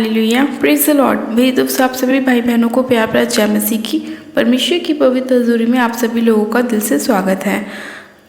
Hallelujah, praise the Lord. मेरी तरफ से आप सभी भाई बहनों को प्यार भरा जय मसीह की परमेश्वर की पवित्र हज़ूरी में आप सभी लोगों का दिल से स्वागत है।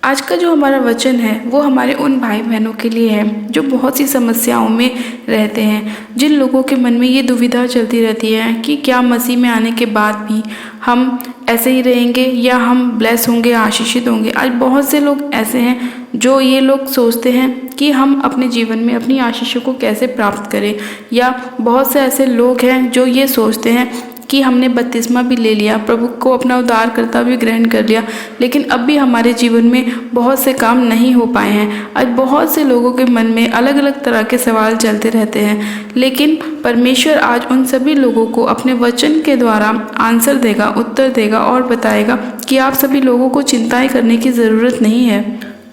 आज का जो हमारा वचन है वो हमारे उन भाई बहनों के लिए है जो बहुत सी समस्याओं में रहते हैं, जिन लोगों के मन में ये दुविधा चलती रहती है कि क्या मसीह में आने के बाद भी हम ऐसे ही रहेंगे या हम ब्लेस होंगे, आशीषित होंगे। आज बहुत से लोग ऐसे हैं जो ये लोग सोचते हैं कि हम अपने जीवन में अपनी आशीषों को कैसे प्राप्त करें, या बहुत से ऐसे लोग हैं जो ये सोचते हैं कि हमने बपतिस्मा भी ले लिया, प्रभु को अपना उद्धारकर्ता भी ग्रहण कर लिया, लेकिन अब भी हमारे जीवन में बहुत से काम नहीं हो पाए हैं। आज बहुत से लोगों के मन में अलग अलग तरह के सवाल चलते रहते हैं, लेकिन परमेश्वर आज उन सभी लोगों को अपने वचन के द्वारा आंसर देगा, उत्तर देगा और बताएगा कि आप सभी लोगों को चिंताएं करने की ज़रूरत नहीं है,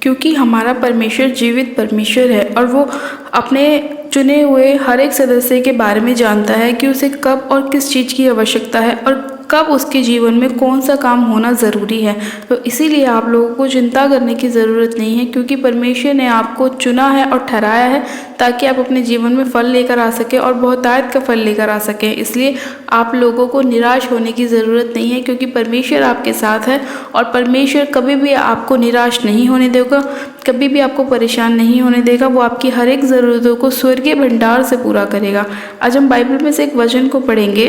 क्योंकि हमारा परमेश्वर जीवित परमेश्वर है और वो अपने चुने हुए हर एक सदस्य के बारे में जानता है कि उसे कब और किस चीज़ की आवश्यकता है और कब उसके जीवन में कौन सा काम होना ज़रूरी है। तो इसीलिए आप लोगों को चिंता करने की ज़रूरत नहीं है, क्योंकि परमेश्वर ने आपको चुना है और ठहराया है ताकि आप अपने जीवन में फल लेकर आ सकें और बहुतायत का फल लेकर आ सकें। इसलिए आप लोगों को निराश होने की ज़रूरत नहीं है, क्योंकि परमेश्वर आपके साथ है और परमेश्वर कभी भी आपको निराश नहीं होने देगा, कभी भी आपको परेशान नहीं होने देगा। वो आपकी हर एक ज़रूरतों को स्वर्गीय भंडार से पूरा करेगा। आज हम बाइबल में से एक वचन को पढ़ेंगे,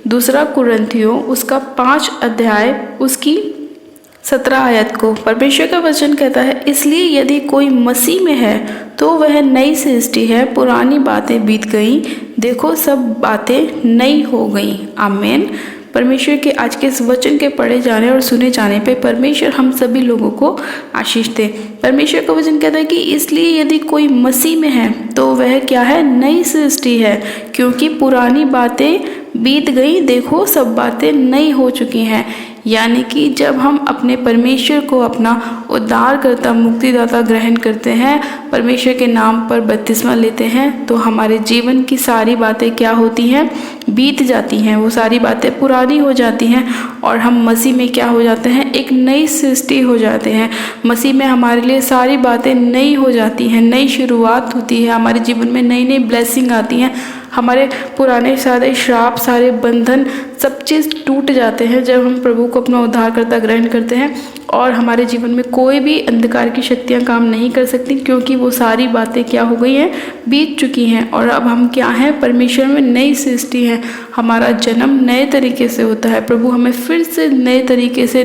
दूसरा कुरिन्थियों उसका 5 अध्याय उसकी 17 आयत को। परमेश्वर का वचन कहता है, इसलिए यदि कोई मसीह में है तो वह नई सृष्टि है, पुरानी बातें बीत गईं, देखो सब बातें नई हो गईं। आमीन। परमेश्वर के आज के इस वचन के पढ़े जाने और सुने जाने पे परमेश्वर हम सभी लोगों को आशीष दे। परमेश्वर का वचन कहता है कि इसलिए यदि कोई मसीह में है तो वह क्या है, नई सृष्टि है, क्योंकि पुरानी बातें बीत गई, देखो सब बातें नई हो चुकी हैं। यानी कि जब हम अपने परमेश्वर को अपना उद्धारकर्ता मुक्तिदाता ग्रहण करते हैं, परमेश्वर के नाम पर बपतिस्मा लेते हैं, तो हमारे जीवन की सारी बातें क्या होती हैं, बीत जाती हैं। वो सारी बातें पुरानी हो जाती हैं और हम मसीह में क्या हो जाते हैं, एक नई सृष्टि हो जाते हैं। मसीह में हमारे लिए सारी बातें नई हो जाती हैं, नई शुरुआत होती है, हमारे जीवन में नई नई ब्लेसिंग आती हैं। हमारे पुराने सारे श्राप, सारे बंधन, सब चीज़ टूट जाते हैं जब हम प्रभु को अपना उद्धारकर्ता ग्रहण करते हैं, और हमारे जीवन में कोई भी अंधकार की शक्तियाँ काम नहीं कर सकती, क्योंकि वो सारी बातें क्या हो गई हैं, बीत चुकी हैं। और अब हम क्या हैं, परमेश्वर में नई सृष्टि है। हमारा जन्म नए तरीके से होता है, प्रभु हमें फिर से नए तरीके से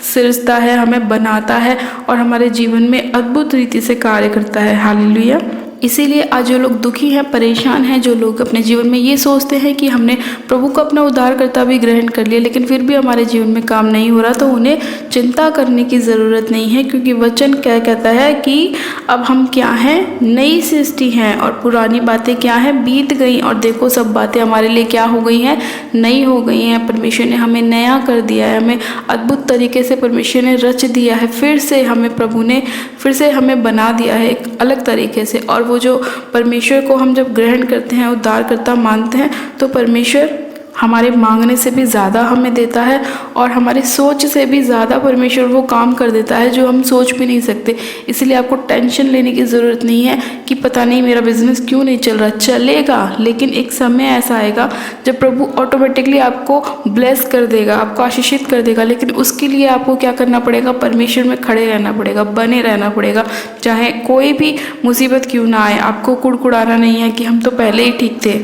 सृजता है, हमें बनाता है और हमारे जीवन में अद्भुत रीति से कार्य करता है। हालेलुया। इसीलिए आज जो लोग दुखी हैं, परेशान हैं, जो लोग अपने जीवन में ये सोचते हैं कि हमने प्रभु को अपना उद्धारकर्ता भी ग्रहण कर लिया लेकिन फिर भी हमारे जीवन में काम नहीं हो रहा, तो उन्हें चिंता करने की ज़रूरत नहीं है, क्योंकि वचन क्या कहता है कि अब हम क्या हैं, नई सृष्टि हैं और पुरानी बातें क्या हैं, बीत गई, और देखो सब बातें हमारे लिए क्या हो गई हैं, नई हो गई हैं। परमेश्वर ने हमें नया कर दिया है, हमें अद्भुत तरीके से परमेश्वर ने रच दिया है, फिर से हमें प्रभु ने फिर से हमें बना दिया है एक अलग तरीके से। और वो जो परमेश्वर को हम जब ग्रहण करते हैं, उद्धारकर्ता मानते हैं, तो परमेश्वर हमारे मांगने से भी ज़्यादा हमें देता है और हमारी सोच से भी ज़्यादा परमेश्वर वो काम कर देता है जो हम सोच भी नहीं सकते। इसलिए आपको टेंशन लेने की ज़रूरत नहीं है कि पता नहीं मेरा बिजनेस क्यों नहीं चल रहा। चलेगा, लेकिन एक समय ऐसा आएगा जब प्रभु ऑटोमेटिकली आपको ब्लेस कर देगा, आपको आशीषित कर देगा, लेकिन उसके लिए आपको क्या करना पड़ेगा, परमेश्वर में खड़े रहना पड़ेगा, बने रहना पड़ेगा। चाहे कोई भी मुसीबत क्यों ना आए, आपको कुड़कुड़ाना नहीं है कि हम तो पहले ही ठीक थे।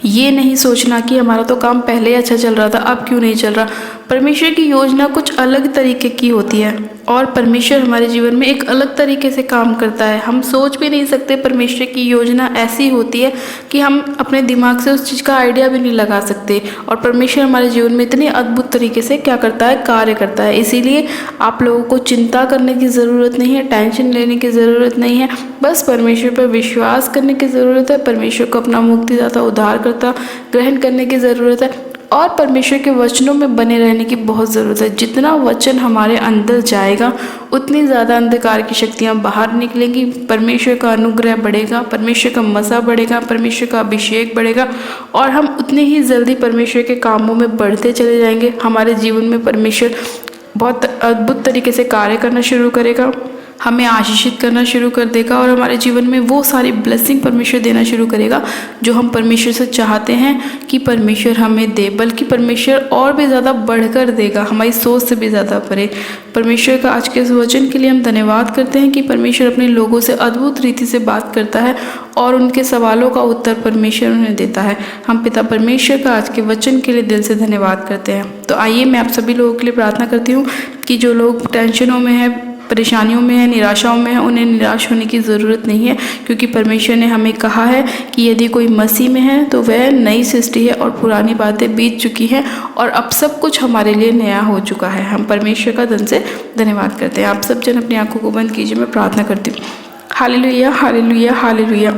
ये नहीं सोचना कि हमारा तो काम पहले ही अच्छा चल रहा था, अब क्यों नहीं चल रहा। परमेश्वर की योजना कुछ अलग तरीके की होती है और परमेश्वर हमारे जीवन में एक अलग तरीके से काम करता है। हम सोच भी नहीं सकते, परमेश्वर की योजना ऐसी होती है कि हम अपने दिमाग से उस चीज़ का आइडिया भी नहीं लगा सकते। और परमेश्वर हमारे जीवन में इतने अद्भुत तरीके से क्या करता है, कार्य करता है। इसीलिए आप लोगों को चिंता करने की ज़रूरत नहीं है, टेंशन लेने की ज़रूरत नहीं है, बस परमेश्वर पर विश्वास करने की ज़रूरत है, परमेश्वर को अपना मुक्तिदाता उद्धारकर्ता ग्रहण करने की ज़रूरत है और परमेश्वर के वचनों में बने रहने की बहुत ज़रूरत है। जितना वचन हमारे अंदर जाएगा उतनी ज़्यादा अंधकार की शक्तियाँ बाहर निकलेंगी, परमेश्वर का अनुग्रह बढ़ेगा, परमेश्वर का मज़ा बढ़ेगा, परमेश्वर का अभिषेक बढ़ेगा और हम उतनी ही जल्दी परमेश्वर के कामों में बढ़ते चले जाएंगे। हमारे जीवन में परमेश्वर बहुत अद्भुत तरीके से कार्य करना शुरू करेगा। हमें आशीषित करना शुरू कर देगा और हमारे जीवन में वो सारी ब्लेसिंग परमेश्वर देना शुरू करेगा जो हम परमेश्वर से चाहते हैं कि परमेश्वर हमें दे, बल्कि परमेश्वर और भी ज़्यादा बढ़कर देगा, हमारी सोच से भी ज़्यादा परे। परमेश्वर का आज के इस वचन के लिए हम धन्यवाद करते हैं कि परमेश्वर अपने लोगों से अद्भुत रीति से बात करता है और उनके सवालों का उत्तर परमेश्वर उन्हें देता है। हम पिता परमेश्वर का आज के वचन के लिए दिल से धन्यवाद करते हैं। तो आइए मैं आप सभी लोगों के लिए प्रार्थना करती हूँ कि जो लोग टेंशनों में हैं, परेशानियों में है, निराशाओं में है, उन्हें निराश होने की ज़रूरत नहीं है, क्योंकि परमेश्वर ने हमें कहा है कि यदि कोई मसीह में है तो वह नई सृष्टि है और पुरानी बातें बीत चुकी हैं और अब सब कुछ हमारे लिए नया हो चुका है। हम परमेश्वर का दिल से धन्यवाद करते हैं। आप सब जन अपनी आंखों को बंद कीजिए, मैं प्रार्थना करती हूँ। Hallelujah, hallelujah, hallelujah.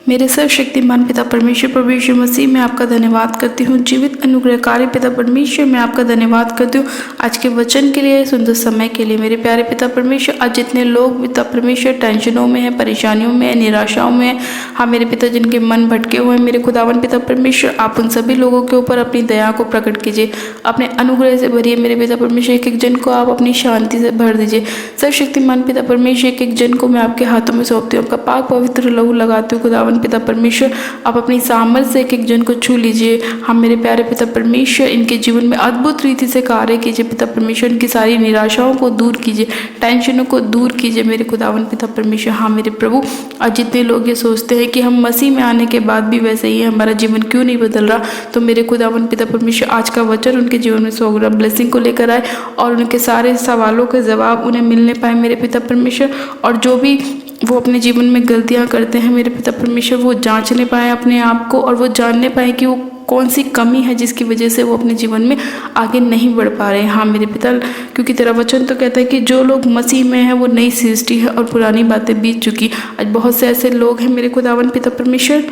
मेरे सर्वशक्तिमान पिता परमेश्वर प्रभु यीशु मसीह मैं आपका धन्यवाद करती हूँ। जीवित अनुग्रहकारी पिता परमेश्वर मैं आपका धन्यवाद करती हूँ आज के वचन के लिए, सुंदर समय के लिए। मेरे प्यारे पिता परमेश्वर, आज जितने लोग पिता परमेश्वर टेंशनों में हैं, परेशानियों में हैं, निराशाओं में हैं, हाँ मेरे पिता जिनके मन भटके हुए हैं, मेरे खुदावन पिता परमेश्वर आप उन सभी लोगों के ऊपर अपनी दया को प्रकट कीजिए, अपने अनुग्रह से भरिए मेरे पिता परमेश्वर। एक एक जन को आप अपनी शांति से भर दीजिए। सर्वशक्तिमान पिता परमेश्वर, एक एक जन को मैं आपके हाथों में सौंपती हूँ। आपका पाक पवित्र लहू लगाती हूँ खुदावन पिता परमेश्वर। आप अपनी सामर्थ से एक एक जन को छू लीजिए। हम मेरे प्यारे पिता परमेश्वर इनके जीवन में अद्भुत रीति से कार्य कीजिए पिता परमेश्वर। इनकी सारी निराशाओं को दूर कीजिए, टेंशनों को दूर कीजिए मेरे खुदावन पिता परमेश्वर। हाँ मेरे प्रभु, आज जितने लोग ये सोचते हैं कि हम मसीह में आने के बाद भी वैसे ही है, हमारा जीवन क्यों नहीं बदल रहा, तो मेरे खुदावन पिता परमेश्वर आज का वचन उनके जीवन में 100 ग्राम ब्लेसिंग को लेकर आए और उनके सारे सवालों के जवाब उन्हें मिलने पाए मेरे पिता परमेश्वर। और जो भी वो अपने जीवन में गलतियां करते हैं मेरे पिता परमेश्वर, वो जांचने पाए अपने आप को और वो जानने पाए कि वो कौन सी कमी है जिसकी वजह से वो अपने जीवन में आगे नहीं बढ़ पा रहे हैं। हाँ मेरे पिता, क्योंकि तेरा वचन तो कहता है कि जो लोग मसीह में हैं वो नई सृष्टि है और पुरानी बातें बीत चुकी। आज बहुत से ऐसे लोग हैं मेरे खुदावन पिता परमेश्वर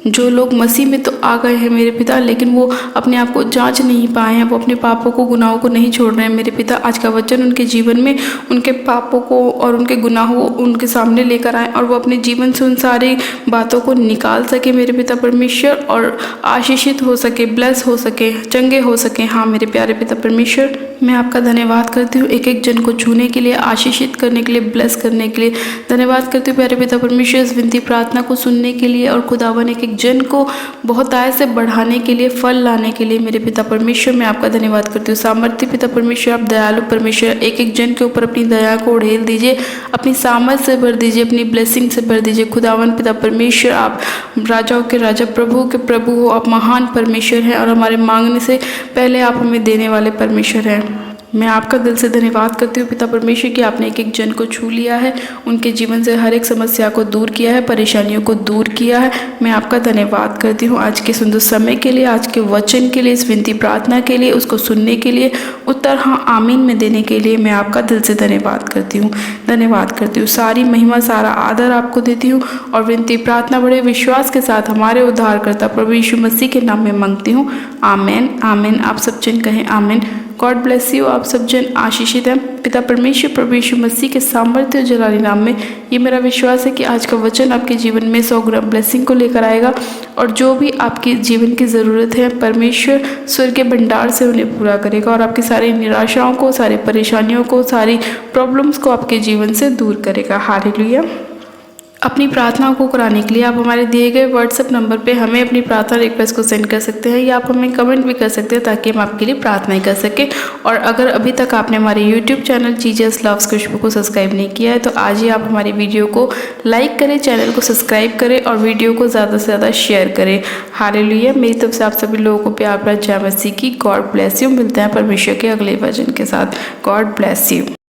जो लोग मसीह में तो आ गए हैं मेरे पिता, लेकिन वो अपने आप को जांच नहीं पाए हैं, वो अपने पापों को, गुनाहों को नहीं छोड़ रहे हैं मेरे पिता। आज का वचन उनके जीवन में उनके पापों को और उनके गुनाहों उनके सामने लेकर आए और वो अपने जीवन से उन सारी बातों को निकाल सके मेरे पिता परमेश्वर और आशीषित हो सके, ब्लेस हो सके, चंगे हो सके। हाँ मेरे प्यारे पिता परमेश्वर, मैं आपका धन्यवाद करती हूँ एक एक जन को छूने के लिए, आशीषित करने के लिए, ब्लेस करने के लिए धन्यवाद करती हूँ प्यारे पिता परमेश्वर। इस विनती प्रार्थना को सुनने के लिए और खुदावन एक एक जन को बहुत आय से बढ़ाने के लिए, फल लाने के लिए मेरे पिता परमेश्वर मैं आपका धन्यवाद करती हूँ। सामर्थ्य पिता परमेश्वर, आप दयालु परमेश्वर, एक एक जन के ऊपर अपनी दया को उड़ेल दीजिए, अपनी सामर्थ से भर दीजिए, अपनी ब्लेसिंग से भर दीजिए खुदावन पिता परमेश्वर। आप राजाओं के राजा, प्रभु के प्रभु हो, आप महान परमेश्वर हैं और हमारे मांगने से पहले आप हमें देने वाले परमेश्वर हैं। मैं आपका दिल से धन्यवाद करती हूँ पिता परमेश्वर कि आपने एक एक जन को छू लिया है, उनके जीवन से हर एक समस्या को दूर किया है, परेशानियों को दूर किया है। मैं आपका धन्यवाद करती हूँ आज के सुंदर समय के लिए, आज के वचन के लिए, इस विनती प्रार्थना के लिए, उसको सुनने के लिए, उत्तर हाँ आमीन में देने के लिए मैं आपका दिल से धन्यवाद करती हूँ, धन्यवाद करती हूँ। सारी महिमा, सारा आदर आपको देती हूँ और विनती प्रार्थना बड़े विश्वास के साथ हमारे उद्धारकर्ता प्रभु यीशु मसीह के नाम में मांगती हूँ, आमीन, आमीन। आप सब जन कहें आमीन। God bless you. आप सब जन आशीषित हैं पिता परमेश्वर प्रभु यीशु मसीह के सामर्थ्य और जलाली नाम में। ये मेरा विश्वास है कि आज का वचन आपके जीवन में 100 ग्राम ब्लेसिंग को लेकर आएगा और जो भी आपके जीवन की ज़रूरत है परमेश्वर स्वर्ग के भंडार से उन्हें पूरा करेगा और आपकी सारी निराशाओं को, सारी परेशानियों को, सारी प्रॉब्लम्स को आपके जीवन से दूर करेगा। हालेलुया। अपनी प्रार्थनाओं को कराने के लिए आप हमारे दिए गए व्हाट्सएप नंबर पे हमें अपनी प्रार्थना रिक्वेस्ट को सेंड कर सकते हैं या आप हमें कमेंट भी कर सकते हैं ताकि हम आपके लिए प्रार्थनाएं कर सकें। और अगर अभी तक आपने हमारे यूट्यूब चैनल जीजस लव्स खुशबू को सब्सक्राइब नहीं किया है तो आज ही आप हमारी वीडियो को लाइक करें, चैनल को सब्सक्राइब करें और वीडियो को ज़्यादा से ज़्यादा शेयर करें। हालेलुया। मेरी तरफ से आप सभी लोगों को प्यार भरा जय मसीह की। God bless you. मिलते हैं परमेश्वर के अगले वचन के साथ। God bless you.